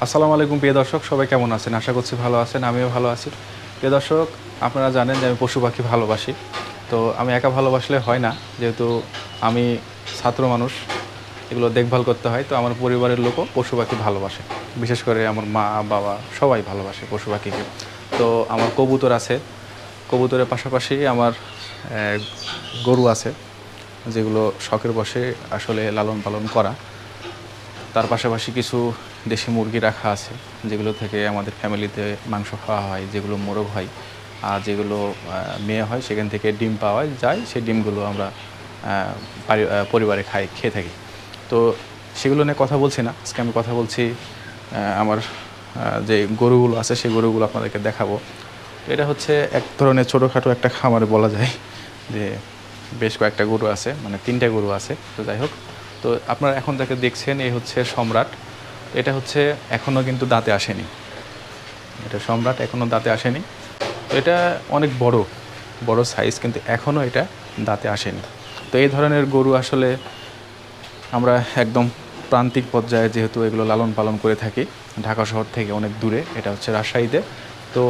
আসসালামু আলাইকুম প্রিয় দর্শক, সবাই কেমন আছেন? আশা করছি ভালো আছেন, আমিও ভালো আছি। প্রিয় দর্শক, আপনারা জানেন যে আমি পশু পাখি ভালোবাসি। তো আমি একা ভালোবাসলে হয় না, যেহেতু আমি ছাত্র মানুষ, এগুলো দেখভাল করতে হয়। তো আমার পরিবারের লোকও পশু পাখি ভালোবাসে, বিশেষ করে আমার মা বাবা সবাই ভালোবাসে পশু পাখিকে। তো আমার কবুতর আছে, কবুতরের পাশাপাশি আমার গরু আছে, যেগুলো শখের বশে আসলে লালন পালন করা। তার পাশাপাশি কিছু দেশি মুরগি রাখা আছে, যেগুলো থেকে আমাদের ফ্যামিলিতে মাংস খাওয়া হয়, যেগুলো মোরগ হয়। আর যেগুলো মেয়ে হয় সেখান থেকে ডিম পাওয়া যায়, সেই ডিমগুলো আমরা পরিবারে খেয়ে থাকি। তো সেগুলো নিয়ে কথা বলছি না, আজকে আমি কথা বলছি আমার যে গরুগুলো আছে সেই গরুগুলো আপনাদেরকে দেখাবো। এটা হচ্ছে এক ধরনের ছোটোখাটো একটা খামারে বলা যায়, যে বেশ কয়েকটা গরু আছে, মানে 3টে গরু আছে। তো যাই হোক, তো আপনারা এখন যাকে দেখছেন এই হচ্ছে সম্রাট। এটা হচ্ছে এখনও কিন্তু দাঁতে আসেনি, এটা সম্রাট এখনও দাঁতে আসেনি। তো এটা অনেক বড় সাইজ, কিন্তু এখনও এটা দাঁতে আসেনি। তো এই ধরনের গরু আসলে আমরা একদম প্রান্তিক পর্যায়ে, যেহেতু এগুলো লালন পালন করে থাকি ঢাকা শহর থেকে অনেক দূরে, এটা হচ্ছে রাজশাহীতে। তো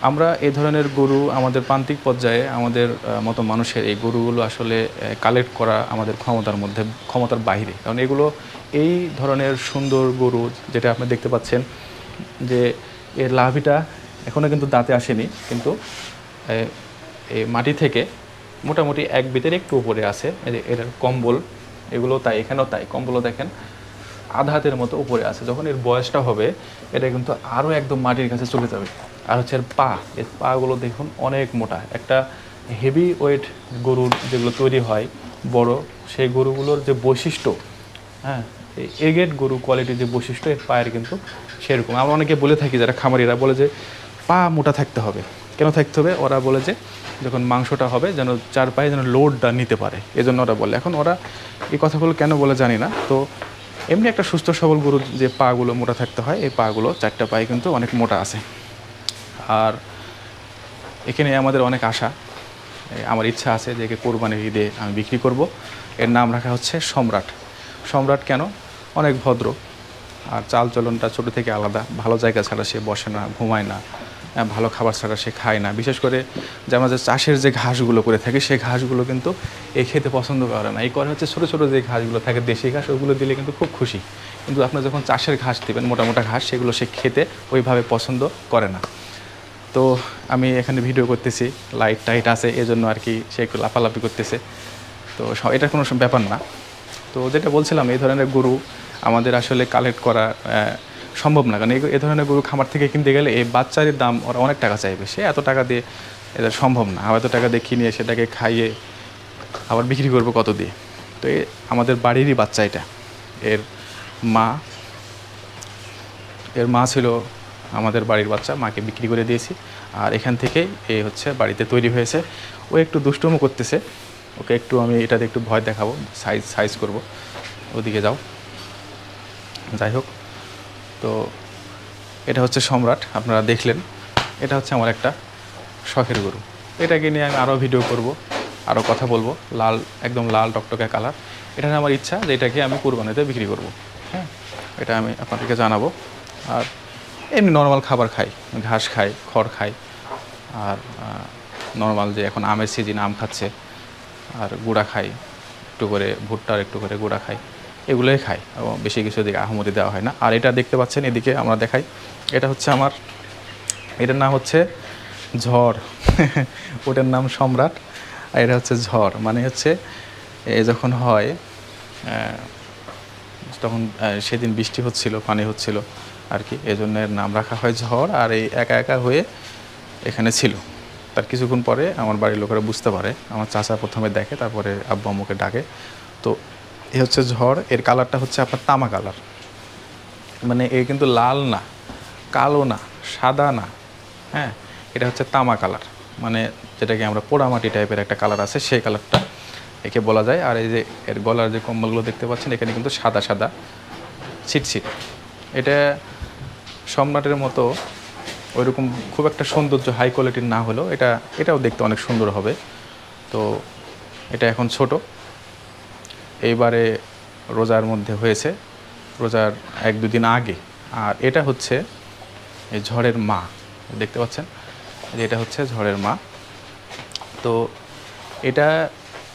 আমরা এই ধরনের গরু আমাদের প্রান্তিক পর্যায়ে আমাদের মতো মানুষের এই গরুগুলো আসলে কালেক্ট করা আমাদের ক্ষমতার বাইরে, কারণ এগুলো এই ধরনের সুন্দর গরু যেটা আপনি দেখতে পাচ্ছেন, যে এর লাভিটা এখনও কিন্তু দাঁতে আসেনি, কিন্তু এই মাটি থেকে মোটামুটি 1 বিতের একটু উপরে আছে। এটার কম্বল, এগুলো তাই, এখানেও তাই, কম্বলও দেখেন আধা হাতের মতো উপরে আছে। যখন এর বয়সটা হবে, এটা কিন্তু আরও একদম মাটির কাছে চলে যাবে। আর হচ্ছে এর পাগুলো দেখুন অনেক মোটা। একটা হেভি ওয়েট গরুর যেগুলো তৈরি হয় বড়, সেই গরুগুলোর যে বৈশিষ্ট্য, হ্যাঁ, এই এগেট গরু কোয়ালিটির যে বৈশিষ্ট্য এর পায়ের কিন্তু সেরকম। আমরা অনেকে বলে থাকি, যারা খামারিরা বলে যে পা মোটা থাকতে হবে। কেন থাকতে হবে? ওরা বলে যে যখন মাংসটা হবে যেন 4 পায়ে যেন লোডটা নিতে পারে, এজন্য ওরা বলে। এখন ওরা এই কথাগুলো কেন বলে জানি না। তো এমনি একটা সুস্থ সবল গরুর যে পাগুলো মোটা থাকতে হয়, এই পাগুলো 4টা পায়ে কিন্তু অনেক মোটা আছে। আর এখানে আমাদের অনেক আশা, আমার ইচ্ছা আছে যে একে কোরবানির ঈদে আমি বিক্রি করব। এর নাম রাখা হচ্ছে সম্রাট। সম্রাট কেন? অনেক ভদ্র, আর চালচলনটা ছোটো থেকে আলাদা। ভালো জায়গা ছাড়া সে বসে না, ঘুমায় না, ভালো খাবার ছাড়া সে খায় না। বিশেষ করে যে আমরা যে চাষের যে ঘাসগুলো করে থাকি, সেই ঘাসগুলো কিন্তু এ খেতে পছন্দ করে না। এই করে হচ্ছে ছোটো ছোটো যে ঘাসগুলো থাকে, দেশি ঘাস, ওগুলো দিলে কিন্তু খুব খুশি। কিন্তু আপনার যখন চাষের ঘাস দেবেন, মোটা মোটা ঘাস, সেগুলো সে খেতে ওইভাবে পছন্দ করে না। তো আমি এখানে ভিডিও করতেছি, লাইট টাইট আছে, এজন্য আর কি সে একটু লাফালাফি করতেছে। তো এটা কোনো ব্যাপার না। তো যেটা বলছিলাম, এই ধরনের গরু আমাদের আসলে কালেক্ট করা সম্ভব না, কারণ এই ধরনের গরু খামার থেকে কিনতে গেলে এই বাচ্চার দাম ওরা অনেক টাকা চাইবে। সে এত টাকা দিয়ে এটা সম্ভব না। আবার এত টাকা দিয়ে কিনে সেটাকে খাইয়ে আবার বিক্রি করবো কত দিয়ে? তো আমাদের বাড়িরই বাচ্চা এটা। এর মা ছিল আমাদের বাড়ির বাচ্চা, মাকে বিক্রি করে দিয়েছি। আর এখান থেকেই হচ্ছে বাড়িতে তৈরি হয়েছে। ও একটু দুষ্টুমো করতেছে, ওকে একটু আমি এটাতে একটু ভয় দেখাবো, সাইজ করব। ওদিকে যাও। যাই হোক, তো এটা হচ্ছে সম্রাট, আপনারা দেখলেন। এটা হচ্ছে আমার একটা শখের গরু। এটাকে নিয়ে আমি আরও ভিডিও করব, আরও কথা বলবো। একদম লাল টকটকে কালার। এটা আমার ইচ্ছা যে এটাকে আমি কুরবানিতে বিক্রি করব। হ্যাঁ, এটা আমি আপনাদেরকে জানাবো। আর এমনি নর্মাল খাবার খাই, ঘাস খাই, খড় খাই, আর নর্মাল যে এখন আমের সিজন, আম খাচ্ছে, আর গুঁড়া খাই একটু করে, ভুট্টার একটু করে গুঁড়া খাই, এগুলোই খাই। এবং বেশি কিছু এদিকে আহমদি দেওয়া হয় না। আর এটা দেখতে পাচ্ছেন, এদিকে আমরা দেখাই, এটা হচ্ছে আমার, এটার নাম হচ্ছে ঝড়। ওটার নাম সম্রাট, আর এটা হচ্ছে ঝড়। মানে হচ্ছে যখন হয়, তখন সেদিন বৃষ্টি হচ্ছিল, পানি হচ্ছিল আর কি, এজন্য এর নাম রাখা হয় ঝড়। আর এই একা একা হয়ে এখানে ছিল। তার কিছুক্ষণ পরে আমার বাড়ির লোকেরা বুঝতে পারে, আমার চাচা প্রথমে দেখে, তারপরে আব্বু আম্মুকে ডাকে। তো এ হচ্ছে ঝড়। এর কালারটা হচ্ছে আপনার তামা কালার, মানে এ কিন্তু লাল না, কালো না, সাদা না, হ্যাঁ, এটা হচ্ছে তামা কালার, মানে যেটাকে আমরা পোড়ামাটি টাইপের একটা কালার আছে, সেই কালারটা একে বলা যায়। আর এই যে এর গলার যে কম্বলগুলো দেখতে পাচ্ছেন, এখানে কিন্তু সাদা সাদা ছিটছিট। এটা সম্রাটের মতো ওইরকম খুব একটা সৌন্দর্য হাই কোয়ালিটির না হলেও এটাও দেখতে অনেক সুন্দর হবে। তো এটা এখন ছোট, এইবারে রোজার মধ্যে হয়েছে, রোজার 1-2 দিন আগে আর এটা হচ্ছে এই ঝড়ের মা, দেখতে পাচ্ছেন যে এটা হচ্ছে ঝড়ের মা। তো এটা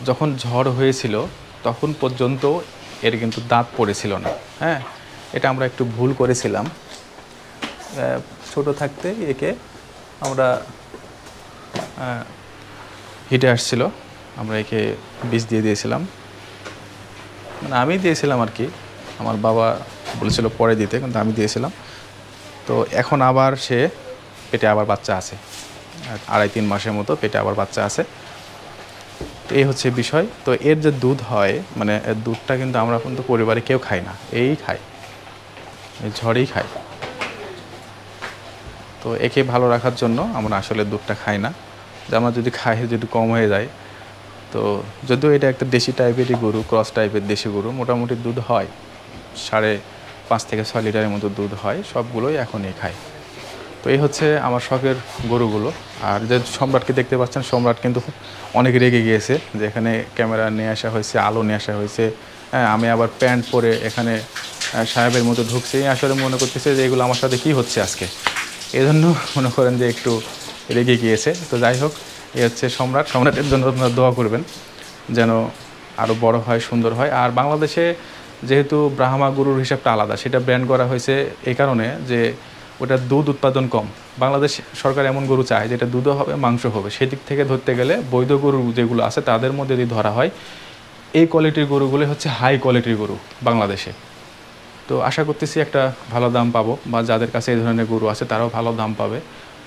যখন ঝড় হয়েছিল তখন পর্যন্ত এর কিন্তু দাঁত পড়েছিল না। হ্যাঁ, এটা আমরা একটু ভুল করেছিলাম। ছোট থাকতে একে আমরা হিটে আসছিল, আমরা একে বিষ দিয়ে দিয়েছিলাম, মানে আমি দিয়েছিলাম আর কি, আমার বাবা বলেছিল পরে দিতে, কিন্তু আমি দিয়েছিলাম। তো এখন আবার সে পেটে আবার বাচ্চা আছে, 2.5-3 মাসের মতো পেটে আবার বাচ্চা আছে। তো এই হচ্ছে বিষয়। তো এর যে দুধ হয়, মানে এর দুধটা কিন্তু আমরা কিন্তু পরিবারে কেউ খাই না, এই খায়, এই ঝড়েই খায়। তো একে ভালো রাখার জন্য আমরা আসলে দুধটা খাই না, যে আমরা যদি খাই যদি কম হয়ে যায়। তো যদিও এটা একটা দেশি টাইপেরই গরু, ক্রস টাইপের দেশি গরু, মোটামুটি দুধ হয় 5.5 থেকে 6 লিটারের মতো দুধ হয়, সবগুলোই এখনই খায়। তো এই হচ্ছে আমার শখের গরুগুলো। আর যে সম্রাটকে দেখতে পাচ্ছেন, সম্রাট কিন্তু অনেক রেগে গিয়েছে যে এখানে ক্যামেরা নিয়ে আসা হয়েছে, আলো নিয়ে আসা হয়েছে। হ্যাঁ, আমি আবার প্যান্ট পরে এখানে সাহেবের মতো ঢুকছি, আসলে মনে করতেছে যে এগুলো আমার সাথে কী হচ্ছে আজকে, এই জন্য মনে করেন যে একটু রেগে গিয়েছে। তো যাই হোক, এই হচ্ছে সম্রাট। সম্রাটের জন্য আপনারা দোয়া করবেন যেন আরও বড় হয়, সুন্দর হয়। আর বাংলাদেশে যেহেতু ব্রাহ্মা গরুর হিসাবটা আলাদা, সেটা ব্র্যান্ড করা হয়েছে এই কারণে যে ওটার দুধ উৎপাদন কম। বাংলাদেশ সরকার এমন গরু চায় যেটা দুধও হবে, মাংস হবে। সেদিক থেকে ধরতে গেলে বৈধ গরু যেগুলো আছে তাদের মধ্যে যদি ধরা হয়, এই কোয়ালিটির গরুগুলো হচ্ছে হাই কোয়ালিটির গরু বাংলাদেশে। তো আশা করতেছি একটা ভালো দাম পাবো, বা যাদের কাছে এই ধরনের গরু আছে তারাও ভালো দাম পাবে।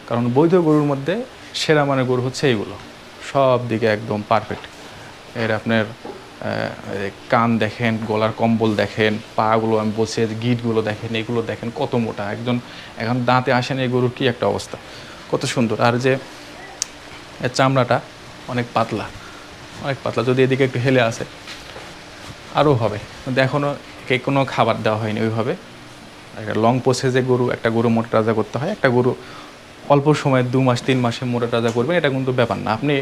কারণ বৈধ গরুর মধ্যে সেরা মানের গরু হচ্ছে এইগুলো, সব দিকে একদম পারফেক্ট। এর আপনার কান দেখেন, গলার কম্বল দেখেন, পাগুলো, আমি বলছি গিটগুলো দেখেন, এগুলো দেখেন কত মোটা, একজন এখন দাঁতে আসেন এই গরুর কী একটা অবস্থা, কত সুন্দর। আর যে এর চামড়াটা অনেক পাতলা, অনেক পাতলা, যদি এদিকে একটু হেলে আসে আরও হবে। কিন্তু এখনও কোনো খাবার দেওয়া হয়নি ওইভাবে। একটা লং প্রসেসে গরু, একটা গরু মোটা তাজা করতে হয়। একটা গরু অল্প সময় 2 মাস 3 মাসে মোটা তাজা করবেন, এটা কিন্তু ব্যাপার না। আপনি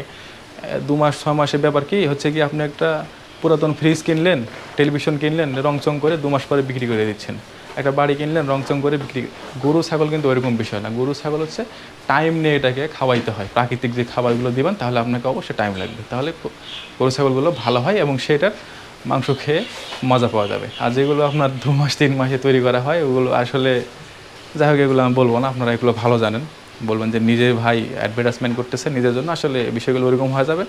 2 মাস 6 মাসের ব্যাপার কি হচ্ছে কি, আপনি একটা পুরাতন ফ্রিজ কিনলেন, টেলিভিশন কিনলেন, রংচং করে 2 মাস পরে বিক্রি করে দিচ্ছেন। একটা বাড়ি কিনলেন, রংচং করে বিক্রি। গরু ছাগল কিন্তু ওইরকম বিষয় না। গরু ছাগল হচ্ছে টাইম নিয়ে এটাকে খাওয়াইতে হয়। প্রাকৃতিক যে খাবারগুলো দিবেন তাহলে আপনাকে অবশ্যই টাইম লাগবে, তাহলে গরু ছাগলগুলো ভালো হয় এবং সেটার মাংস খেয়ে মজা পাওয়া যাবে। আর যেগুলো আপনার 2 মাস 3 মাসে তৈরি করা হয় ওগুলো আসলে, যাই হোক এগুলো আমি বলবো না, আপনারা এগুলো ভালো জানেন। বলবেন যে নিজে ভাই অ্যাডভার্টাইজমেন্ট করতেছে নিজের জন্য, আসলে বিষয়গুলো ওরকম হয়ে যাবে।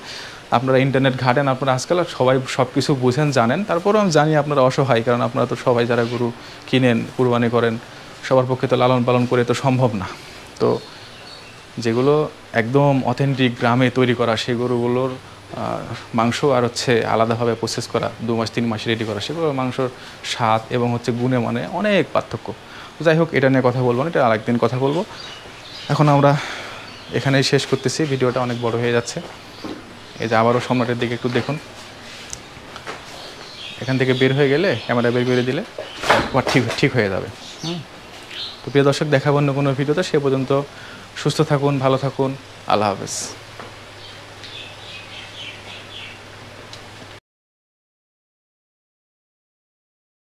আপনারা ইন্টারনেট ঘাটেন, আপনারা আজকাল সবাই সব কিছু বুঝেন, জানেন। তারপরেও আমি জানি আপনারা অসহায়, কারণ আপনারা তো সবাই যারা গরু কিনেন, কুরবানি করেন, সবার পক্ষে তো লালন পালন করে তো সম্ভব না। তো যেগুলো একদম অথেন্টিক গ্রামে তৈরি করা সেই গরুগুলোর মাংস আর হচ্ছে আলাদাভাবে প্রসেস করা 2 মাস 3 মাস রেডি করা, সেগুলোর মাংসর স্বাদ এবং হচ্ছে গুণে মানে অনেক পার্থক্য। যাই হোক, এটা নিয়ে কথা বলবো না, এটা আরেকদিন কথা বলবো। এখন আমরা এখানেই শেষ করতেছি, ভিডিওটা অনেক বড় হয়ে যাচ্ছে। এই যে আবারও সম্রাটের দিকে একটু দেখুন, এখান থেকে বের হয়ে গেলে ক্যামেরা বের করে দিলে একবার ঠিক হয়ে যাবে। তো প্রিয় দর্শক, দেখাবো অন্য কোনো ভিডিওতে। সে পর্যন্ত সুস্থ থাকুন, ভালো থাকুন, আল্লাহ হাফেজ।